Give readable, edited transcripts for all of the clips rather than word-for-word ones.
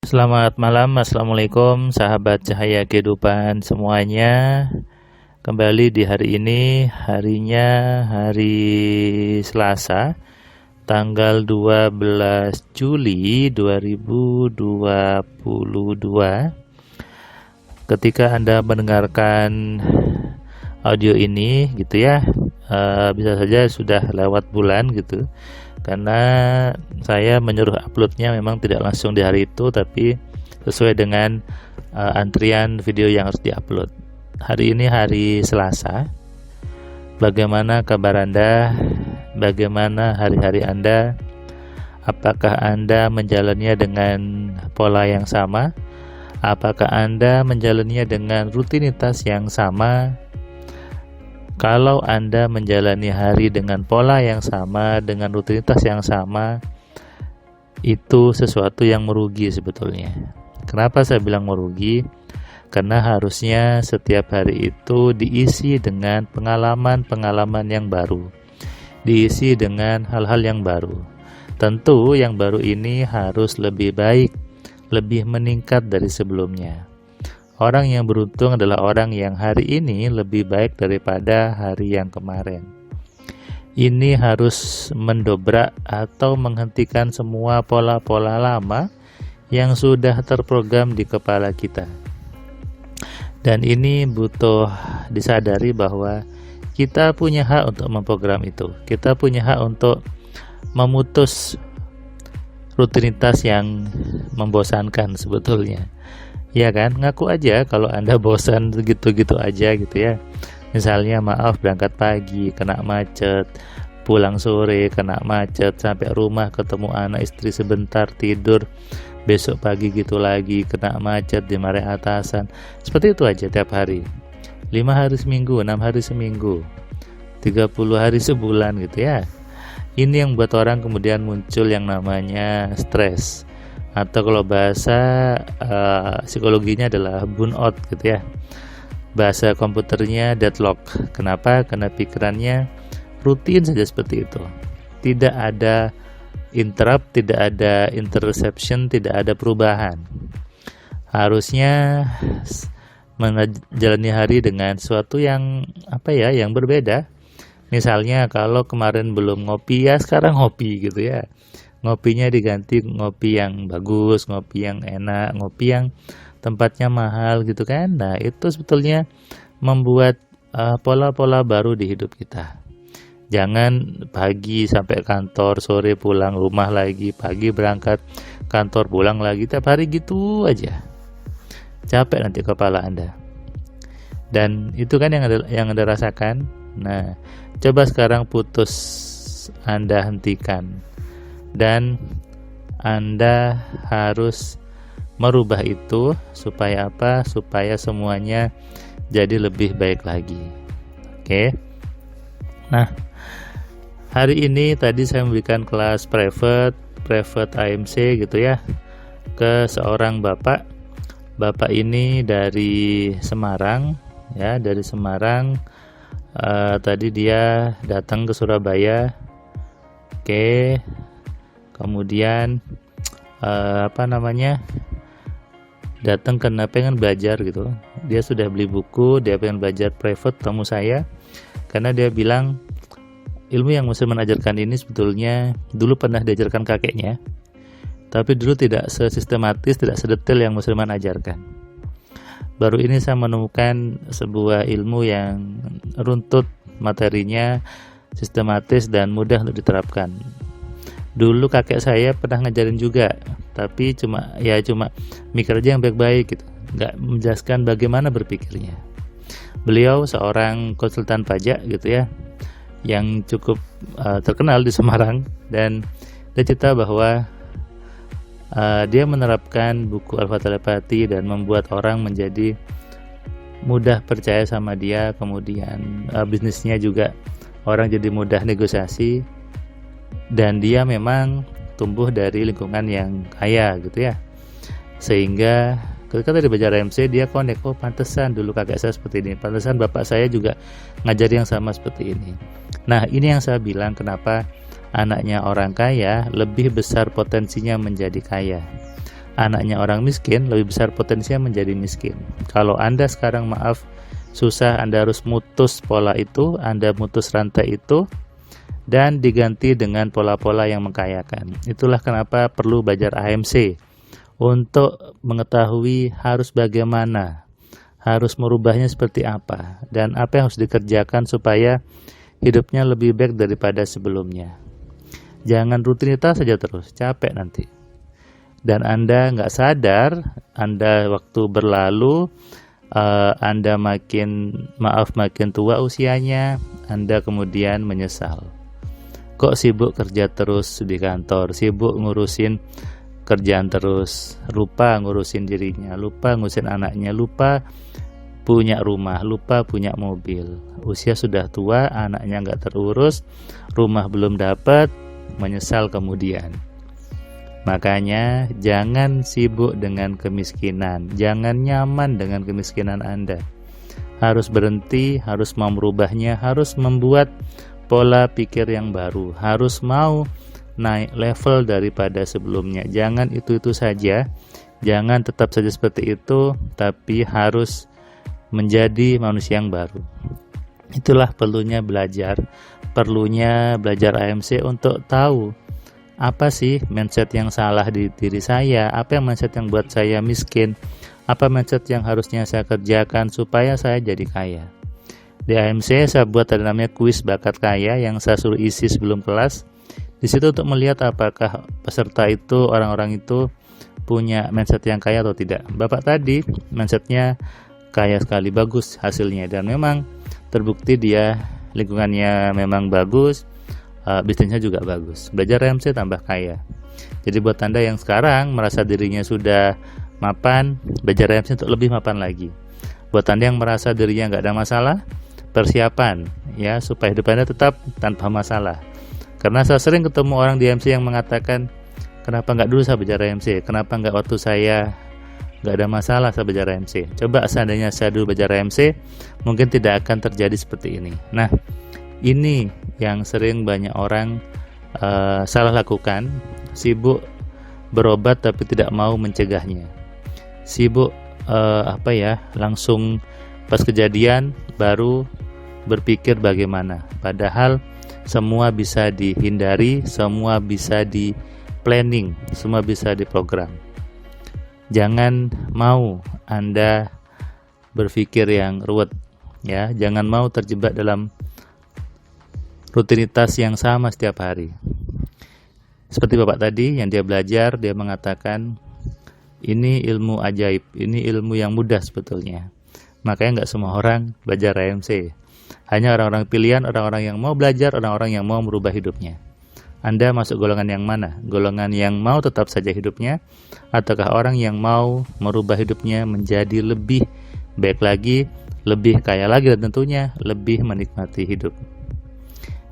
Selamat malam, Assalamualaikum sahabat cahaya kehidupan semuanya. Kembali di hari ini, harinya hari Selasa, tanggal 12 Juli 2022. Ketika Anda mendengarkan audio ini gitu ya, bisa saja sudah lewat bulan gitu. Karena saya menyuruh uploadnya memang tidak langsung di hari itu, tapi sesuai dengan antrian video yang harus diupload. Hari ini hari Selasa. Bagaimana kabar Anda? Bagaimana hari-hari Anda? Apakah Anda menjalaninya dengan pola yang sama? Apakah Anda menjalaninya dengan rutinitas yang sama? Kalau Anda menjalani hari dengan pola yang sama, dengan rutinitas yang sama, itu sesuatu yang merugi sebetulnya. Kenapa saya bilang merugi? Karena harusnya setiap hari itu diisi dengan pengalaman-pengalaman yang baru, diisi dengan hal-hal yang baru. Tentu yang baru ini harus lebih baik, lebih meningkat dari sebelumnya. Orang yang beruntung adalah orang yang hari ini lebih baik daripada hari yang kemarin. Ini harus mendobrak atau menghentikan semua pola-pola lama yang sudah terprogram di kepala kita. Dan ini butuh disadari bahwa kita punya hak untuk memprogram itu. Kita punya hak untuk memutus rutinitas yang membosankan sebetulnya. Ya kan, ngaku aja kalau Anda bosan gitu-gitu aja gitu ya. Misalnya maaf berangkat pagi kena macet, pulang sore kena macet, sampai rumah ketemu anak istri sebentar tidur, besok pagi gitu lagi kena macet, dimarahin atasan. Seperti itu aja tiap hari. 5 hari seminggu, 6 hari seminggu, 30 hari sebulan gitu ya. Ini yang buat orang kemudian muncul yang namanya stres. Atau kalau bahasa psikologinya adalah burnout gitu ya. Bahasa komputernya deadlock. Kenapa? Karena pikirannya rutin saja seperti itu. Tidak ada interrupt, tidak ada interception, tidak ada perubahan. Harusnya menjalani hari dengan sesuatu yang yang berbeda. Misalnya kalau kemarin belum ngopi ya sekarang ngopi gitu ya. Ngopinya diganti ngopi yang bagus, ngopi yang enak, ngopi yang tempatnya mahal gitu kan. Nah itu sebetulnya membuat pola-pola baru di hidup kita. Jangan pagi sampai kantor, sore pulang rumah lagi, pagi berangkat kantor, pulang lagi, tiap hari gitu aja. Capek nanti kepala Anda. Dan itu kan yang Anda rasakan. Nah coba sekarang putus, Anda hentikan. Dan Anda harus merubah itu supaya apa? Supaya semuanya jadi lebih baik lagi. Oke. Nah, hari ini tadi saya memberikan kelas private AMC gitu ya ke seorang bapak. Bapak ini dari Semarang ya, dari Semarang. Tadi dia datang ke Surabaya. Oke. Kemudian datang karena pengen belajar gitu. Dia sudah beli buku, dia pengen belajar private, temu saya karena dia bilang ilmu yang Musliman ajarkan ini sebetulnya dulu pernah diajarkan kakeknya, tapi dulu tidak sesistematis, tidak sedetail yang Musliman ajarkan. Baru ini saya menemukan sebuah ilmu yang runtut materinya, sistematis dan mudah untuk diterapkan. Dulu kakek saya pernah ngajarin juga, tapi cuma mikir aja yang baik-baik gitu, nggak menjelaskan bagaimana berpikirnya. Beliau seorang konsultan pajak gitu ya, yang cukup terkenal di Semarang, dan dia cerita bahwa dia menerapkan buku Alfa Telepati dan membuat orang menjadi mudah percaya sama dia. Kemudian bisnisnya juga orang jadi mudah negosiasi. Dan dia memang tumbuh dari lingkungan yang kaya gitu ya, sehingga ketika tadi belajar MC dia connect, oh pantesan dulu kakek saya seperti ini, pantesan bapak saya juga ngajari yang sama seperti ini. Nah ini yang saya bilang kenapa anaknya orang kaya lebih besar potensinya menjadi kaya. anaknya orang miskin, lebih besar potensinya menjadi miskin. Kalau Anda sekarang susah, Anda harus mutus pola itu, Anda mutus rantai itu, dan diganti dengan pola-pola yang mengkayakan. Itulah kenapa perlu belajar AMC, untuk mengetahui harus bagaimana, harus merubahnya seperti apa, dan apa yang harus dikerjakan supaya hidupnya lebih baik daripada sebelumnya. Jangan rutinitas saja terus, capek nanti. Dan Anda nggak sadar, Anda waktu berlalu, Anda makin tua usianya, Anda kemudian menyesal. Kok sibuk kerja terus di kantor, sibuk ngurusin kerjaan terus, lupa ngurusin dirinya, lupa ngurusin anaknya, lupa punya rumah, lupa punya mobil. Usia sudah tua, anaknya nggak terurus, rumah belum dapat, menyesal kemudian. Makanya jangan sibuk dengan kemiskinan, jangan nyaman dengan kemiskinan Anda. Harus berhenti, harus mau merubahnya, harus membuat pola pikir yang baru, harus mau naik level daripada sebelumnya. Jangan itu-itu saja, jangan tetap saja seperti itu, tapi harus menjadi manusia yang baru. Itulah perlunya belajar AMC untuk tahu apa sih mindset yang salah di diri saya, apa yang mindset yang buat saya miskin, apa mindset yang harusnya saya kerjakan supaya saya jadi kaya. Di AMC saya buat ada namanya kuis bakat kaya yang saya suruh isi sebelum kelas. Di situ untuk melihat apakah peserta itu, orang-orang itu punya mindset yang kaya atau tidak. Bapak tadi mindsetnya kaya sekali, bagus hasilnya, dan memang terbukti dia lingkungannya memang bagus, bisnisnya juga bagus. Belajar AMC tambah kaya. Jadi buat Anda yang sekarang merasa dirinya sudah mapan, belajar AMC untuk lebih mapan lagi. Buat Anda yang merasa dirinya nggak ada masalah, persiapan ya supaya hidup Anda tetap tanpa masalah. Karena saya sering ketemu orang di AMC yang mengatakan, kenapa nggak dulu saya belajar AMC, kenapa nggak waktu saya nggak ada masalah saya belajar AMC. Coba seandainya saya dulu belajar AMC, mungkin tidak akan terjadi seperti ini. Nah, ini yang sering banyak orang salah lakukan, sibuk berobat tapi tidak mau mencegahnya. Sibuk langsung pas kejadian baru berpikir bagaimana. Padahal semua bisa dihindari, semua bisa di planning, semua bisa diprogram. Jangan mau Anda berpikir yang ruwet, ya. Jangan mau terjebak dalam rutinitas yang sama setiap hari. Seperti Bapak tadi yang dia belajar, dia mengatakan ini ilmu ajaib, ini ilmu yang mudah sebetulnya. Makanya nggak semua orang belajar AMC. Hanya orang-orang pilihan, orang-orang yang mau belajar, orang-orang yang mau merubah hidupnya. Anda masuk golongan yang mana? Golongan yang mau tetap saja hidupnya, ataukah orang yang mau merubah hidupnya menjadi lebih baik lagi, lebih kaya lagi, dan tentunya lebih menikmati hidup.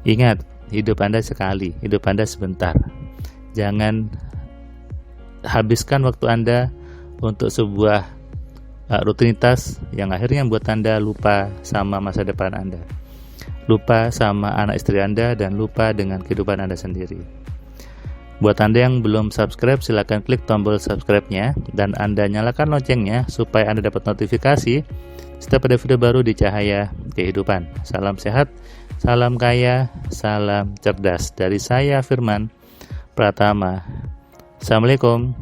Ingat, hidup Anda sekali, hidup Anda sebentar. Jangan habiskan waktu Anda untuk sebuah rutinitas yang akhirnya membuat Anda lupa sama masa depan Anda, lupa sama anak istri Anda, dan lupa dengan kehidupan Anda sendiri. Buat Anda yang belum subscribe, silakan klik tombol subscribe-nya dan Anda nyalakan loncengnya supaya Anda dapat notifikasi setiap ada video baru di Cahaya Kehidupan. Salam sehat, salam kaya, salam cerdas dari saya Firman Pratama. Assalamualaikum.